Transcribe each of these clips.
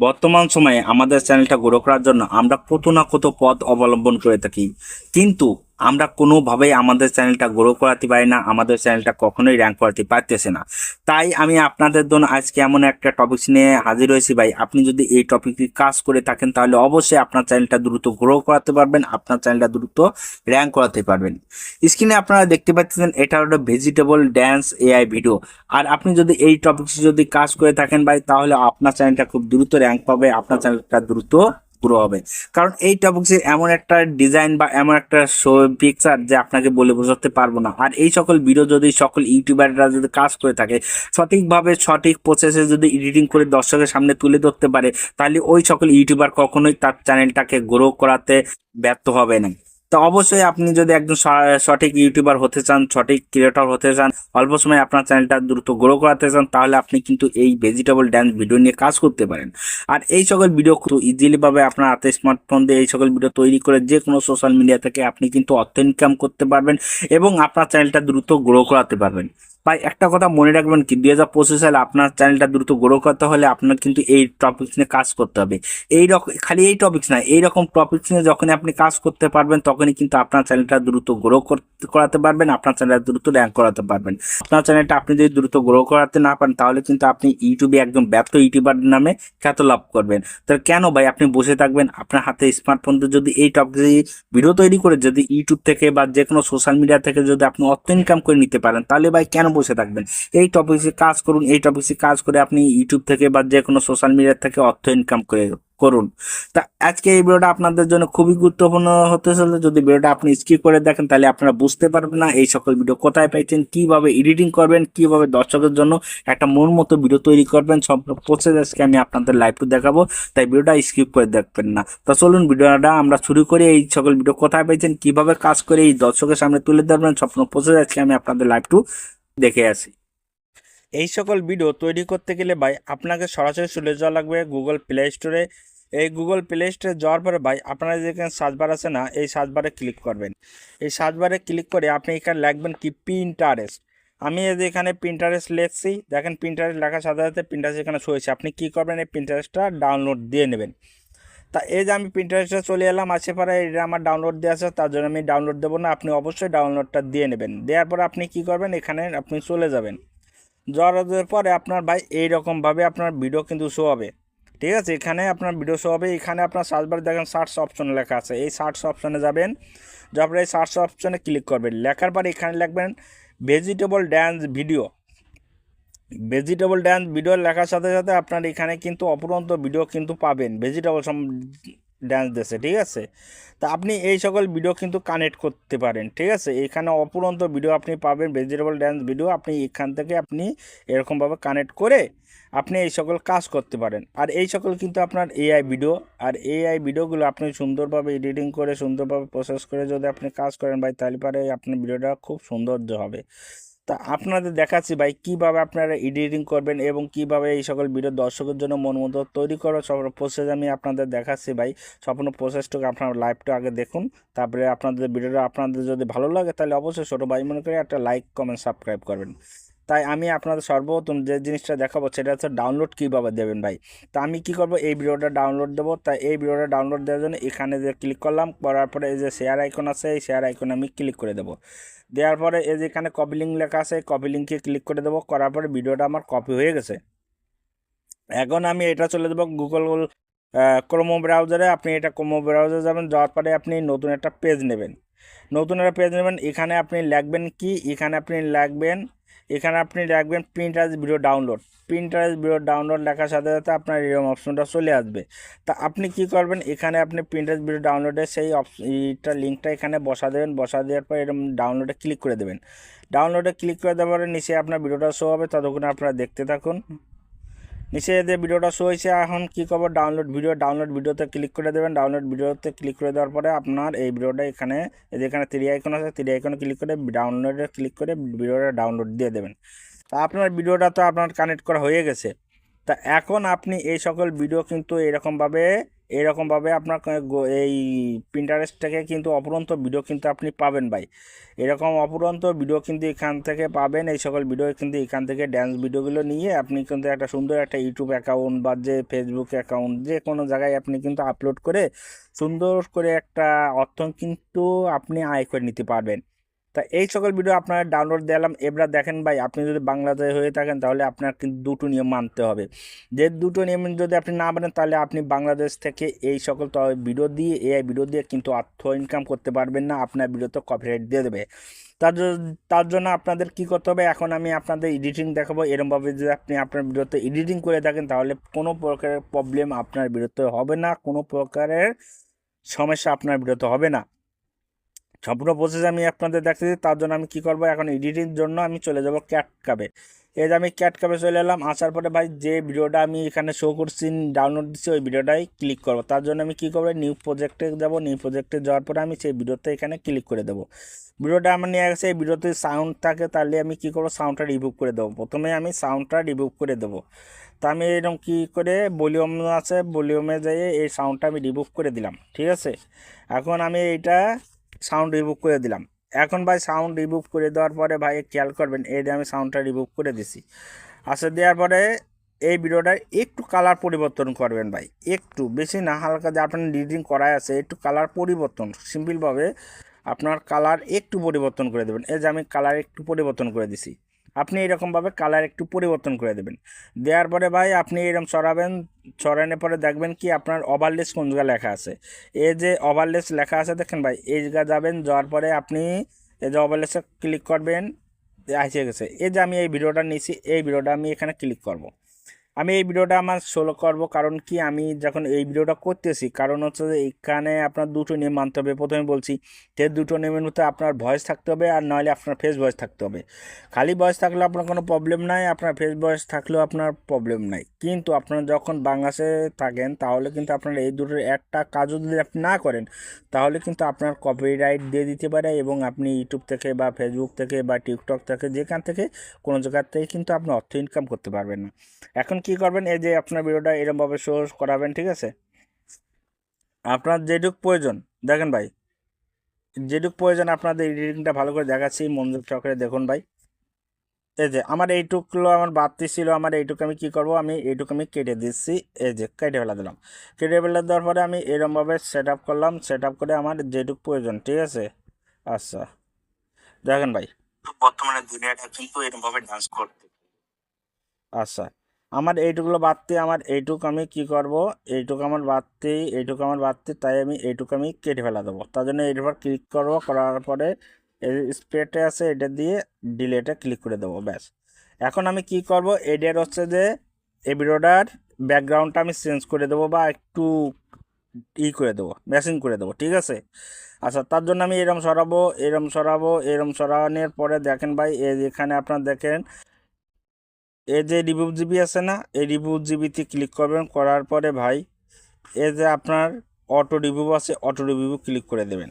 বর্তমান সময়ে আমাদের চ্যানেলটা গ্রো করার জন্য আমরা কত না কত পথ অবলম্বন করে থাকি, কিন্তু আমরা কোনোভাবেই আমাদের চ্যানেলটা গ্রো করাতে পারি না, আমাদের চ্যানেলটা কখনোই র্যাঙ্ক করাতে পারতেছে না। তাই আমি আপনাদের জন্য আজকে এমন একটা টপিক নিয়ে হাজির হয়েছি ভাই। আপনি যদি এই টপিকে কাজ করে থাকেন তাহলে অবশ্যই আপনার চ্যানেলটা দ্রুত গ্রো করাতে পারবেন, আপনার চ্যানেলটা দ্রুত র্যাঙ্ক করাতে পারবেন। স্ক্রিনে আপনারা দেখতে পাচ্ছেন এটা হলো ভেজিটেবল ড্যান্স এআই ভিডিও। আর আপনি যদি এই টপিকস যদি কাজ করে থাকেন ভাই, তাহলে আপনার চ্যানেলটা খুব দ্রুত র্যাঙ্ক পাবে, আপনার চ্যানেলটা দ্রুত গ্রো হবে। কারণ এই টপিক্সের এমন একটা ডিজাইন বা এমন একটা শো পিকচার যে আপনাকে বলে বোঝাতে পারবো না। আর এই সকল ভিডিও যদি সকল ইউটিউবাররা যদি কাজ করে থাকে, সঠিকভাবে সঠিক প্রসেসে যদি এডিটিং করে দর্শকের সামনে তুলে ধরতে পারে, তাহলে ওই সকল ইউটিউবার কখনোই তার চ্যানেলটাকে গ্রো করাতে ব্যর্থ হবে না। তো অবশ্যই আপনি যদি একজন সঠিক ইউটিউবার হতে চান, সঠিক ক্রিয়েটর হতে চান, অল্প সময় আপনার চ্যানেলটা দ্রুত গ্রো করাতে চান, তাহলে আপনি কিন্তু এই ভেজিটেবল ড্যান্স ভিডিও নিয়ে কাজ করতে পারেন। আর এই সকল ভিডিও খুব ইজিলি ভাবে আপনার হাতে স্মার্টফোন দিয়ে এই সকল ভিডিও তৈরি করে যে কোনো সোশ্যাল মিডিয়া থেকে আপনি কিন্তু অর্থ ইনকাম করতে পারবেন এবং আপনার চ্যানেলটা দ্রুত গ্রো করাতে পারবেন। ভাই একটা কথা মনে রাখবেন কি, 2025 সালে আপনার চ্যানেলটা দ্রুত গ্রো করতে হলে আপনার কিন্তু এই টপিকস নিয়ে কাজ করতে হবে। এই রকম খালি এই টপিকস না, এইরকম টপিকস নিয়ে যখন আপনি কাজ করতে পারবেন তখনই কিন্তু আপনার চ্যানেলটা দ্রুত গ্রো করাতে পারবেন, আপনার চ্যানেলটা দ্রুত র্যাঙ্ক করাতে পারবেন। আপনার চ্যানেলটা আপনি যদি দ্রুত গ্রো করাতে না পারেন তাহলে কিন্তু আপনি ইউটিউবে একদম ব্যর্থ ইউটিউবার নামে খ্যাত লাভ করবেন। তাহলে কেন ভাই আপনি বসে থাকবেন? আপনার হাতে স্মার্টফোন যদি এই টপিক ভিডিও তৈরি করে যদি ইউটিউব থেকে বা যে কোনো সোশ্যাল মিডিয়া থেকে যদি আপনি অর্থ ইনকাম করে নিতে পারেন, তাহলে ভাই কেন বসে থাকবেন? এই টপিকে কাজ করুন, এই টপিকে কাজ করে আপনি ইউটিউব থেকে বা যে কোনো সোশ্যাল মিডিয়া থেকে অর্থ ইনকাম করে করুন। তা আজকে এই ভিডিওটা আপনাদের জন্য খুবই গুরুত্বপূর্ণ হতে চলে। যদি ভিডিওটা আপনি স্কিপ করে দেখেন তাহলে আপনারা বুঝতে পারবেন না এই সকল ভিডিও কোথায় পাইছেন, কিভাবে এডিটিং করবেন, কিভাবে দর্শকের জন্য একটা মন মতো ভিডিও তৈরি করবেন, সব প্রসেস আজকে আমি আপনাদের লাইভে দেখাবো। তাই ভিডিওটা স্কিপ করে দেখবেন না। তো চলুন ভিডিওটা আমরা শুরু করি। এই সকল ভিডিও কোথায় পাইছেন, কিভাবে কাজ করে এই দর্শকের সামনে তুলে ধরবেন, সম্পূর্ণ প্রসেস আজকে আমি আপনাদের লাইভ টু দেখে আসি। এই সকল ভিডিও তৈরি করতে গেলে ভাই আপনাকে সরাসরি চলে যাওয়া লাগবে গুগল প্লে স্টোরে। এই গুগল প্লে স্টোরে যাওয়ার পরে ভাই আপনারা যেখানে সার্চ বার আছে না, এই সার্চ বারে ক্লিক করবেন। এই সার্চ বারে ক্লিক করে আপনি এখানে লিখবেন কি পিন্টারেস্ট। আমি এই যে এখানে পিন্টারেস্ট লিখছি, দেখেন পিন্টারেস্ট লেখার সাথে সাথে পিন্টারেস্ট এখানে শো হয়েছে। আপনি কী করবেন, এই পিন্টারেস্টটা ডাউনলোড দিয়ে নেবেন। তা এই যে আমি পিন্টারেস্টে চলে এলাম, আসে পরে এটা আমার ডাউনলোড দেওয়া আছে, তার জন্য আমি ডাউনলোড দেবো না। আপনি অবশ্যই ডাউনলোডটা দিয়ে নেবেন। দেওয়ার পরে আপনি কী করবেন, এখানে আপনি চলে যাবেন। যাওয়ার পরে আপনার ভাই এইরকমভাবে আপনার ভিডিও কিন্তু শো হবে। ঠিক আছে, এখানে আপনার ভিডিও শো হবে। এখানে আপনার সার্চ বারে দেখেন সার্চ অপশন লেখা আছে, এই সার্চ অপশনে যাবেন। যাওয়ার পরে এই সার্চ অপশনে ক্লিক করবেন। লেখার পরে এখানে লিখবেন vegetable dance video. Vegetable dance video লেখার সাথে সাথে আপনার এখানে কিন্তু অপরন্ত ভিডিও কিন্তু পাবেন ভেজিটেবল ড্যান্স দেশে। ঠিক আছে, তা আপনি এই সকল ভিডিও কিন্তু কানেক্ট করতে পারেন। ঠিক আছে, এখানে অপরন্ত ভিডিও আপনি পাবেন, ভেজিটেবল ড্যান্স ভিডিও। আপনি এখান থেকে আপনি এরকমভাবে কানেক্ট করে আপনি এই সকল কাজ করতে পারেন। আর এই সকল কিন্তু আপনার এআই ভিডিও। আর এআই ভিডিওগুলো আপনি সুন্দরভাবে এডিটিং করে সুন্দরভাবে প্রসেস করে যদি আপনি কাজ করেন ভাই, তাহলে পরে আপনার ভিডিওটা খুব সৌন্দর্য হবে। তা আপনাদের দেখাচ্ছি ভাই কীভাবে আপনারা এডিটিং করবেন এবং কিভাবে এই সকল ভিডিও দর্শকের জন্য মন মতো তৈরি করার সব প্রসেস আমি আপনাদের দেখাচ্ছি ভাই। সম্পূর্ণ প্রসেসটুকু আপনার লাইভটা আগে দেখুন, তারপরে আপনাদের ভিডিওটা আপনাদের যদি ভালো লাগে তাহলে অবশ্যই ছোটো ভাই মনে করে একটা লাইক কমেন্ট সাবস্ক্রাইব করবেন। তাই আমি আপনাদের সর্বপ্রথম যে জিনিসটা দেখাবো সেটা হচ্ছে ডাউনলোড কীভাবে দেবেন ভাই। তা আমি কি করব, এই ভিডিওটা ডাউনলোড দেবো। তাই এই ভিডিওটা ডাউনলোড দেওয়ার জন্য এখানে যে ক্লিক করলাম, করার পরে এই যে শেয়ার আইকন আছে, এই শেয়ার আইকনে আমি ক্লিক করে দেবো। দেওয়ার পরে এই যে এখানে কপি লিঙ্ক লেখা আছে, কপি লিঙ্কে ক্লিক করে দেবো। করার পরে ভিডিওটা আমার কপি হয়ে গেছে। এখন আমি এটা চলে দেবো গুগল ক্রোমো ব্রাউজারে। আপনি এটা ক্রোমো ব্রাউজারে যাবেন, যাওয়ার পরে আপনি নতুন একটা পেজ নেবেন। নতুন একটা পেজ নেবেন, এখানে আপনি লিখবেন কি, এখানে আপনি লিখবেন Pinterest video download. Pinterest video download লেখার সাথে সাথে আপনার এরকম অপশনটা চলে আসবে। তা আপনি কি করবেন, এখানে আপনি প্রিন্টারেস্ট ভিডিও ডাউনলোডের সেই এইটা লিঙ্কটা এখানে বসা দেবেন। বসা দেওয়ার পর এরকম ডাউনলোডে ক্লিক করে দেবেন। ডাউনলোডে ক্লিক করে দেওয়ার পরে নিচে আপনার ভিডিওটা শো হবে, ততক্ষণ আপনারা দেখতে থাকুন। নিচে যে ভিডিওটা শো হয়েছে, এখন কী করবো, ডাউনলোড ভিডিওতে ক্লিক করে দেবেন। ডাউনলোড ভিডিওতে ক্লিক করে দেওয়ার পরে আপনার এই ভিডিওটা এখানে যেখানে 3 আইকন আছে, 3 আইকনে ক্লিক করে ডাউনলোডে ক্লিক করে ভিডিওটা ডাউনলোড দিয়ে দেবেন। তা আপনার ভিডিওটা তো আপনার কানেক্ট করা হয়ে গেছে। তা এখন আপনি এই সকল ভিডিও কিন্তু এরকমভাবে এরকমভাবে আপনার এই পিন্টারেস্ট থেকে কিন্তু অপুরন্ত ভিডিও কিন্তু আপনি পাবেন ভাই। এরকম অপুরন্ত ভিডিও কিন্তু এখান থেকে পাবেন। এই সকল ভিডিও কিন্তু এখান থেকে ড্যান্স ভিডিওগুলো নিয়ে আপনি কিন্তু একটা সুন্দর একটা ইউটিউব অ্যাকাউন্ট বা যে ফেসবুক অ্যাকাউন্ট যে কোনো জায়গায় আপনি কিন্তু আপলোড করে সুন্দর করে একটা অর্থ কিন্তু আপনি আয় করে নিতে পারবেন। তা এই সকল ভিডিও আপনার ডাউনলোড দিলাম। এবার দেখেন ভাই, আপনি যদি বাংলাদেশে হয়ে থাকেন তাহলে আপনার কিন্তু দুটো নিয়ম মানতে হবে। যে দুটো নিয়ম যদি আপনি না মানেন তাহলে আপনি বাংলাদেশ থেকে এই সকল ভিডিও দিয়ে এআই ভিডিও দিয়ে কিন্তু অর্থ ইনকাম করতে পারবেন না, আপনার ভিডিওতে কপিরাইট দিয়ে দেবে। তার জন্য আপনাদের কি করতে হবে, এখন আমি আপনাদের এডিটিং দেখাবো। এরমভাবে যদি আপনি আপনার ভিডিওতে এডিটিং করে থাকেন তাহলে কোনো প্রকারের প্রবলেম আপনার ভিডিওতে হবে না, কোনো প্রকারের সমস্যা আপনার ভিডিওতে হবে না। সম্পূর্ণ প্রসেস আমি আপনাদের দেখাচ্ছি। তার জন্য আমি কি করব, এখন এডিটিং জন্য আমি চলে যাব ক্যাটকাবে। এই যে আমি ক্যাটকাবে চলে এলাম। আসার পরে ভাই যে ভিডিওটা আমি এখানে শো করছি ডাউনলোড দিচ্ছি ওই ভিডিওটাই ক্লিক করব। তার জন্য আমি কি করব, নিউ প্রজেক্টে যাব। নিউ প্রজেক্টে যাওয়ার পরে আমি সেই ভিডিওতে এখানে ক্লিক করে দেবো। ভিডিওটা আমার নিয়ে গেছে, এই ভিডিওতে সাউন্ড থাকে তাহলে আমি কি করব, সাউন্ডটা রিমুভ করে দেবো। প্রথমে আমি সাউন্ডটা রিমুভ করে দেবো। তা আমি এরকম কী করে ভলিউম আছে, ভলিউমে যেয়ে এই সাউন্ডটা আমি রিমুভ করে দিলাম, ঠিক আছে। এখন আমি এইটা সাউন্ড রিমুভ করে দিলাম। এখন ভাই সাউন্ড রিমুভ করে দেওয়ার পরে ভাই খেয়াল করবেন, এই যে আমি সাউন্ডটা রিমুভ করে দিছি। আচ্ছা, দেওয়ার পরে এই ভিডিওটার একটু কালার পরিবর্তন করবেন ভাই, একটু বেশি না, হালকা, যে আপনার এডিটিং করাই আছে একটু কালার পরিবর্তন, সিম্পলভাবে আপনার কালার একটু পরিবর্তন করে দেবেন। এই যে আমি কালার একটু পরিবর্তন করে দিছি, আপনি এরকমভাবে কালার একটু পরিবর্তন করে দেবেন। দেওয়ার পরে ভাই আপনি এরকম সরাবেন, সরানোর পরে দেখবেন কি আপনার ওভারলেস কোন জায়গায় লেখা আছে। এই যে ওভারলেস লেখা আছে দেখেন ভাই, এই জায়গায় যাবেন, যাওয়ার পরে আপনি এই যে ওভারলেসে ক্লিক করবেন। আসে গেছে, এই যে আমি এই ভিডিওটা নিয়েছি, এই ভিডিওটা আমি এখানে ক্লিক করব। আমি এই ভিডিওটা আমার সোলো করব, কারণ কি আমি যখন এই ভিডিওটা করতেছি, কারণ হচ্ছে যে এখানে আপনার দুটো নিয়ম মানতে হবে। প্রথমে বলছি যে দুটো নিয়মের মধ্যে আপনার ভয়েস থাকতে হবে, আর নইলে আপনার ফেস ভয়েস থাকতে হবে। খালি ভয়েস থাকলে আপনার কোনো প্রবলেম নাই, আপনার ফেস ভয়েস থাকলেও আপনার প্রবলেম নাই। কিন্তু আপনারা যখন বাংলাদেশে থাকেন তাহলে কিন্তু আপনার এই দুটোর একটা কাজও যদি আপনি না করেন তাহলে কিন্তু আপনার কপিরাইট দিয়ে দিতে পারে, এবং আপনি ইউটিউব থেকে বা ফেসবুক থেকে বা টিকটক থেকে যেখান থেকে কোনো জায়গার থেকে কিন্তু আপনি অর্থ ইনকাম করতে পারবেন না। এখন কি করবেন, এই যে আপনার ভিডিওটা এরকমভাবে শো করাবেন, ঠিক আছে। আপনার যেটুক প্রয়োজন দেখেন ভাই, যেটুক প্রয়োজন আপনাদের এডিটিংটা ভালো করে দেখাচ্ছি, মনোযোগ সহকারে দেখুন ভাই। এই যে আমার এইটুকুলো আমার বাড়তি ছিল, আমার এইটুকু আমি কি করব, আমি এইটুকু আমি কেটে দিচ্ছি। এই যে কেটে ফেলা দিলাম। কেটে ফেলা দেওয়ার পরে আমি এরকমভাবে সেট আপ করলাম, সেট আপ করে আমার যেটুকু প্রয়োজন, ঠিক আছে। আচ্ছা, দেখেন ভাই, বর্তমানে দুনিয়াটা কিন্তু এরকমভাবে ডান্স করতে। আচ্ছা, আমার এইটুকুলো বাড়তি, আমার এইটুকু আমি কি করব, এইটুকু আমার বাড়তি, তাই আমি এইটুকু আমি কেটে ফেলা দেবো। তার জন্য এইটার উপর ক্লিক করবো, করার পরে এই স্প্রেটে আছে এটা দিয়ে ডিলেটে ক্লিক করে দেবো, ব্যাস। এখন আমি কি করব, এটার হচ্ছে যে এই ভিডিওটার ব্যাকগ্রাউন্ডটা আমি চেঞ্জ করে দেবো, বা একটু করে দেবো, ম্যাচিং করে দেবো, ঠিক আছে। আচ্ছা, তার জন্য আমি এরম সরাবো, এরম সরাবো, এরম সরানোর পরে দেখেন ভাই, এই এখানে আপনার দেখেন এই যে রিভিউ জিবি আছে না, এই রিভিউ জিবিতে ক্লিক করবেন। করার পরে ভাই এই যে আপনার অটো রিভিউ আছে, অটো রিভিউ ক্লিক করে দেবেন।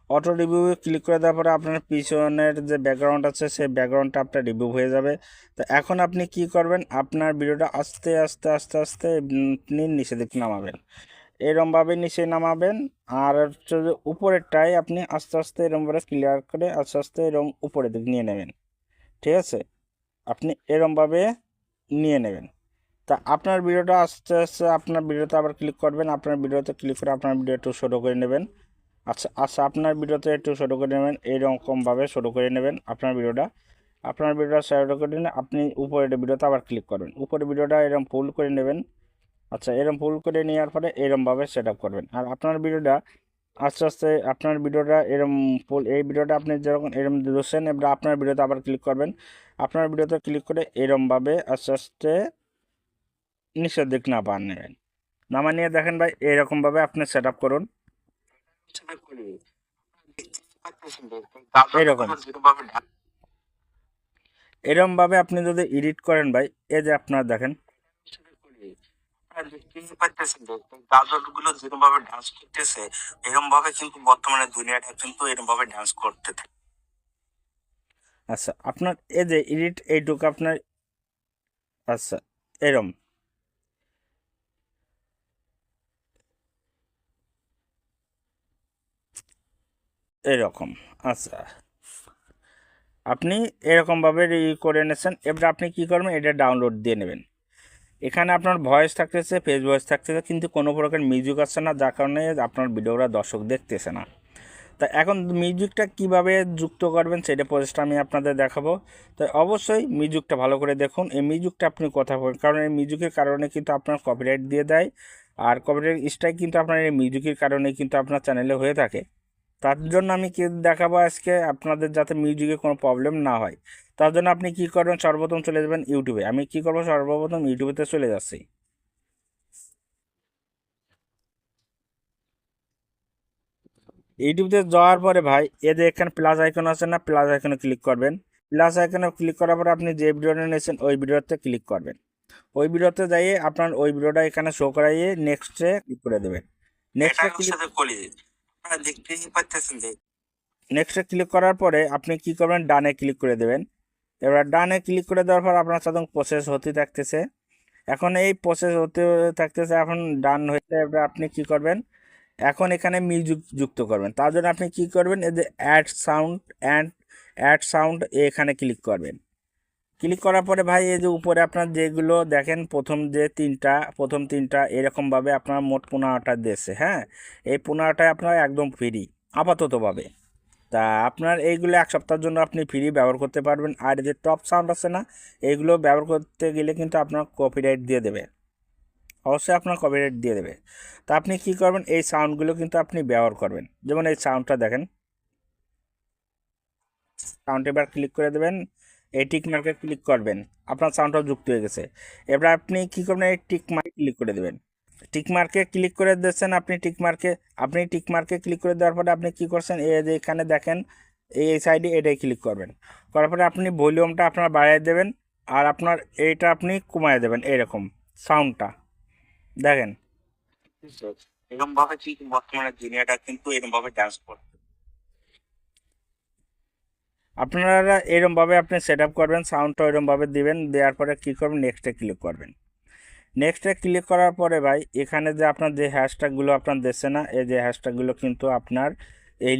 অটো রিভিউ ক্লিক করে দেওয়ার পরে আপনার পিছনের যে ব্যাকগ্রাউন্ড আছে সেই ব্যাকগ্রাউন্ডটা আপনার রিভিউ হয়ে যাবে। তো এখন আপনি কি করবেন, আপনার ভিডিওটা আস্তে আস্তে আস্তে আস্তে আপনি নিচে দিকে নামাবেন, এরমভাবে নিচে নামাবেন। আর হচ্ছে যে উপরেরটাই আপনি আস্তে আস্তে এরমভাবে ক্লিয়ার করে আস্তে আস্তে এরম উপরের দিকে নিয়ে নেবেন, ঠিক আছে। আপনি এরমভাবে নিয়ে নেবেন। তা আপনার ভিডিওটা আস্তে আস্তে আপনার ভিডিওতে আবার ক্লিক করবেন, আপনার ভিডিওতে ক্লিক করে আপনার ভিডিও একটু ছোটো করে নেবেন। আচ্ছা আচ্ছা, আপনার ভিডিওতে একটু ছোটো করে নেবেন, এইরকমভাবে ছোটো করে নেবেন আপনার ভিডিওটা। আপনার ভিডিওটা ছোটো করে নিয়ে আপনি উপরের ভিডিওতে আবার ক্লিক করবেন, উপরের ভিডিওটা এরকম ফুল করে নেবেন। আচ্ছা, এরকম ফুল করে নেওয়ার পরে এরকমভাবে সেট আপ করবেন। আর আপনার ভিডিওটা আস্তে আস্তে আপনার ভিডিওটা এরম ফুল, এই ভিডিওটা আপনি যেরকম এরম দিচ্ছেন, এবার আপনার ভিডিওতে আবার ক্লিক করবেন। আপনার ভিডিওতে ক্লিক করে এরমভাবে আস্তে আস্তে নিচের দিক নামান নেবেন। নামা নিয়ে দেখেন ভাই, এরকমভাবে আপনি সেট আপ করুন, এরকম এরমভাবে আপনি যদি এডিট করেন ভাই, এই যে আপনার দেখেন গাজরগুলো যেরকম ভাবে ডান্স করতেছে, এরকম ভাবে কিন্তু বর্তমানে দুনিয়াটা কিন্তু এরকম ভাবে ডান্স করতে থাকে। আচ্ছা, আপনার এই যে এডিট এইটুকু আপনার, আচ্ছা এরম, এরকম। আচ্ছা, আপনি এরকমভাবে করে নিয়েছেন। এবার আপনি কি করবেন, এটা ডাউনলোড দিয়ে নেবেন। এখানে আপনার ভয়েস থাকতেছে, ফেস ভয়েস থাকতেছে, কিন্তু কোনো প্রকার মিউজিক আসছে না, যার কারণে আপনার ভিডিওটা দর্শক দেখতেছে না। তা এখন মিউজিকটা কিভাবে যুক্ত করবেন সেটা প্রসেসটা আমি আপনাদের দেখাবো। তো অবশ্যই মিউজিকটা ভালো করে দেখুন। এই মিউজিকটা আপনি কথা বলবেন, কারণ এই মিউজিকের কারণে কিন্তু আপনার কপিরাইট দিয়ে দেয়, আর কপিরাইট স্ট্রাইক কিন্তু আপনার এই মিউজিকের কারণে কিন্তু আপনার চ্যানেলে হয়ে থাকে। তার জন্য আমি কি দেখাবো আজকে আপনাদের, যাতে মিউজিকে কোনো প্রবলেম না হয়। তার জন্য আপনি কি করবেন, সর্বপ্রথম চলে যাবেন ইউটিউবে। আমি কি করবো, সর্বপ্রথম ইউটিউবেতে চলে যাচ্ছি। ইউটিউবে যাওয়ার পরে ভাই, এই যে এখানে প্লাস আইকন আছে না, প্লাস আইকনে ক্লিক করবেন। প্লাস আইকনে ক্লিক করার পরে আপনি যে ভিডিওটা নিয়েছেন ওই ভিডিওতে ক্লিক করবেন। ওই ভিডিওতে যাইয়ে আপনার ওই ভিডিওটা এখানে শো করাইয়ে নেক্সটে ক্লিক করে দেবেন। নেক্সটে ক্লিক নেক্সটে ক্লিক করার পরে আপনি কি করবেন, ডানে ক্লিক করে দেবেন। এবার ডানে ক্লিক করে দেওয়ার পর আপনার সাথে প্রসেস হতে থাকতেছে। এখন এই প্রসেস হতে থাকতেছে, এখন ডান হয়েছে। এবার আপনি কি করবেন, এখন এখানে মিউজিক যুক্ত করবেন। তার জন্য আপনি কি করবেন, এই যে অ্যাড সাউন্ড এখানে ক্লিক করবেন। ক্লিক করার পরে ভাই, এই যে উপরে আপনার যেগুলো দেখেন, প্রথম তিনটা এরকমভাবে আপনার মোট 15টা দিয়েছে। হ্যাঁ, এই 15টায় আপনার একদম ফ্রি আপাততভাবে। তা আপনার এইগুলো 1 সপ্তাহের জন্য আপনি ফ্রি ব্যবহার করতে পারবেন। আর এই যে টপ সাউন্ড আছে না, এইগুলো ব্যবহার করতে গেলে কিন্তু আপনার কপিরাইট দিয়ে দেবে, অবশ্যই আপনার কপিরাইট দিয়ে দেবে। তা আপনি কি করবেন, এই সাউন্ডগুলো কিন্তু আপনি ব্যবহার করবেন। যেমন এই সাউন্ডটা দেখেন, সাউন্ড এবার ক্লিক করে দেবেন, এই টিক মার্কে ক্লিক করবেন, আপনার সাউন্ডটাও যুক্ত হয়ে গেছে। এবার আপনি কি করবেন, এই টিক মার্কে ক্লিক করে দেবেন। টিক মার্কে ক্লিক করে দিচ্ছেন, আপনি টিক মার্কে ক্লিক করে দেওয়ার পরে আপনি কি করছেন, এই যে এখানে দেখেন এই সাইডে এটাই ক্লিক করবেন। করার পরে আপনি ভলিউমটা আপনার বাড়িয়ে দেবেন, আর আপনার এইটা আপনি কমায় দেবেন, এরকম সাউন্ডটা দেখেন। এরকম ভাবে ঠিক বর্তমানে দুনিয়াটা কিন্তু এরকম ভাবে ডান্স করে। আপনারা এরকমভাবে আপনি সেট আপ করবেন, সাউন্ডটা এরকমভাবে দিবেন, দেওয়ার পরে কী করবেন, নেক্সটে ক্লিক করবেন। নেক্সটে ক্লিক করার পরে ভাই, এখানে যে আপনার যে হ্যাশট্যাগুলো আপনার দিচ্ছে না, এই যে হ্যাশট্যাগুলো কিন্তু আপনার এই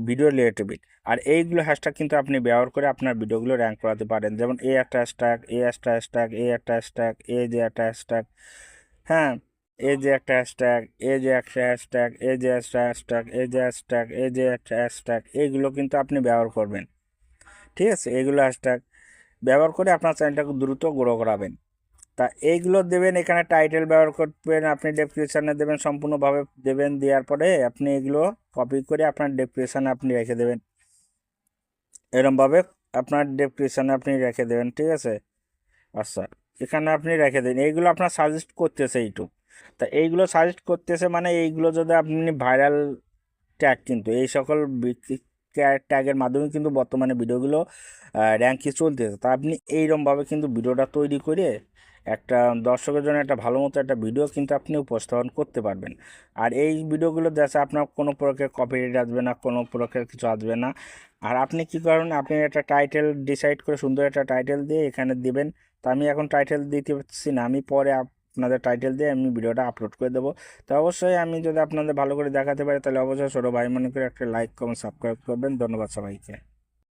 ভিডিও রিলেটিভ। আর এইগুলো হ্যাশট্যাগ কিন্তু আপনি ব্যবহার করে আপনার ভিডিওগুলো র্যাঙ্ক করাতে পারেন। যেমন এই একটা হ্যাশট্যাগ, এই একটা হ্যাশট্যাগ, এই একটা হ্যাশট্যাগ, এই যে একটা হ্যাশট্যাগ। হ্যাঁ, এই যে একটা হ্যাশট্যাগ, এই যে একটা হ্যাশট্যাগ, এই যে একটা হ্যাশট্যাগ, এই যে হ্যাশট্যাগ, এই যে একটা হ্যাশট্যাগ, এইগুলো কিন্তু আপনি ব্যবহার করবেন। ঠিক আছে, এইগুলো হ্যাশট্যাগ ব্যবহার করে আপনার চ্যানেলটাকে দ্রুত গ্রো করাবেন। তা এইগুলো দেবেন, এখানে টাইটেল ব্যবহার করবেন, আপনি ডেসক্রিপশানে দেবেন, সম্পূর্ণভাবে দেবেন। দেওয়ার পরে আপনি এগুলো কপি করে আপনার ডেসক্রিপশানে আপনি রেখে দেবেন, এরমভাবে আপনার ডেসক্রিপশানে আপনি রেখে দেবেন। ঠিক আছে, আচ্ছা, এখানে আপনি রেখে দিন। এইগুলো আপনার সাজেস্ট করতেছে ইউটিউব। তা এইগুলো সাজেস্ট করতেছে মানে এইগুলো যদি আপনি ভাইরাল ট্যাগ, কিন্তু এই সকল ট্যাগের মাধ্যমে কিন্তু বর্তমানে ভিডিওগুলো র্যাঙ্কে চলতেছে। তা আপনি এইরকমভাবে কিন্তু ভিডিওটা তৈরি করে একটা দর্শকের জন্য একটা ভালো মতো একটা ভিডিও কিন্তু আপনি উপস্থাপন করতে পারবেন। আর এই ভিডিওগুলো দেখে আপনার কোনো প্রকার কপিরাইট আসবে না, কোনো প্রকার কিছু আসবে না। আর আপনি কি করেন, আপনি একটা টাইটেল ডিসাইড করে সুন্দর একটা টাইটেল দিয়ে এখানে দিবেন। তা আমি এখন টাইটেল দিতে পারছি না, আমি পরে আপনাদের টাইটেল দিয়ে আমি ভিডিওটা আপলোড করে দেবো। তো অবশ্যই আমি যদি আপনাদের ভালো করে দেখাতে পারি, তাহলে অবশ্যই ছোটো ভাই মনে করে একটা লাইক কমেন্ট সাবস্ক্রাইব করবেন। ধন্যবাদ সবাইকে।